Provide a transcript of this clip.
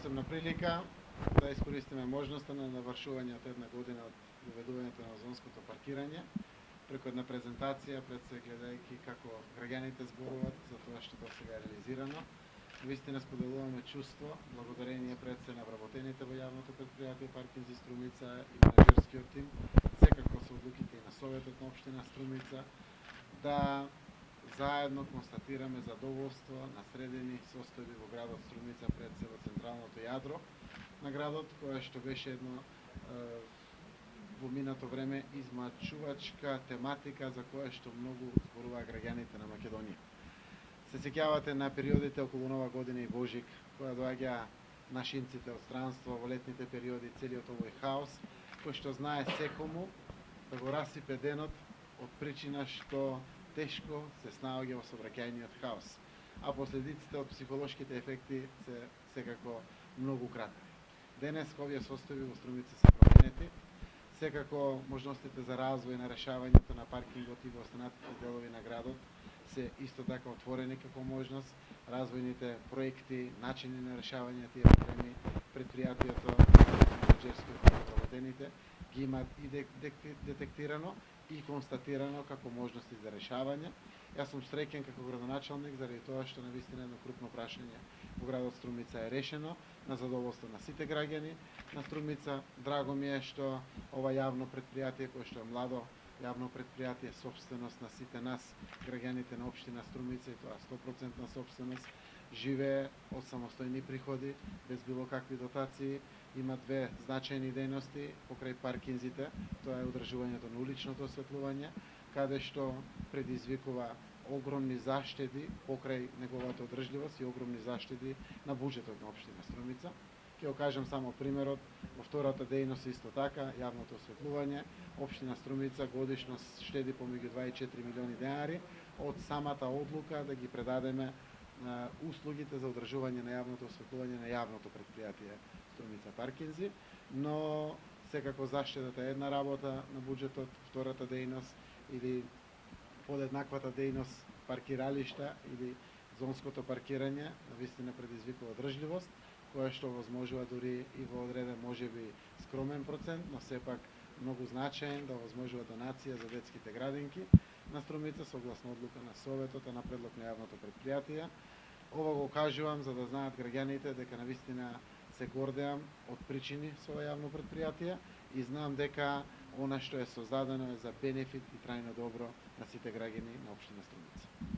посебна прилика да искористиме можноста на навршување од една година од воведувањето на зонското паркирање, преку една презентација, пред се гледајќи како граѓаните зборуваат за тоа што до сега е реализирано. Вистина споделуваме чувство, благодарение пред се на вработените во јавното предпријатие Паркинзи Струмица и менеджерскиот тим, секако со одлуките и на Советот на општина Струмица, да заедно констатираме задоволство на средени состојби во градот Струмица пред се во централното јадро на градот, кое што беше едно во минато време измачувачка тематика за која што многу зборуваа граѓаните на Македонија. Се сеќавате на периодите околу Нова година и Божик, кога доаѓа нашинците од странство во летните периоди, целиот овој хаос, кој што знае секому да го расипе денот од причина што тешко се снаоѓа во сообраќајниот хаос, а последиците од психолошките ефекти се секако многу кратки. Денес овие состојби во Струмица се променети, секако можностите за развој на решавањето на паркингот и во останатите делови на градот се исто така отворени како можност. Развојните проекти, начини на решавање на тие проблеми, предпријатието, менеджерскиот и вработените ги имаат и детектирано и констатирано како можности за решавање. Јас сум среќен како градоначалник заради тоа што навистина едно крупно прашање во градот Струмица е решено на задоволство на сите граѓани на Струмица. Драго ми е што ова јавно предпријатие, кое што е младо јавно предпријатие, собственост на сите нас, граѓаните на општина Струмица, и тоа 100% собственост, живее од самостојни приходи, без било какви дотации. Има две значајни дејности покрај паркинзите. Тоа е одржувањето на уличното осветлување, каде што предизвикува огромни заштеди покрај неговата одржливост и огромни заштеди на буџетот на општина Струмица. Ќе го кажам само примерот, во втората дејност исто така, јавното осветлување, општина Струмица годишно штеди помеѓу 2 и 4 милиони денари од самата одлука да ги предадеме услугите за одржување на јавното осветлување на јавното предпријатие Струмица Паркинзи, но секако заштедата е една работа на буџетот, втората дејност или подеднаквата дејност паркиралишта или зонското паркирање навистина предизвикува одржливост, која што возможува дури и во одреден можеби скромен процент, но сепак многу значаен, да возможува донација за детските градинки на Струмица согласно одлука на Советот, а на предлог на јавното предпријатие. Ова го кажувам за да знаат граѓаните дека навистина се гордеам од причини со ова јавно предпријатие и знам дека она што е создадено е за бенефит и трајно добро на сите граѓани на општина Струмица.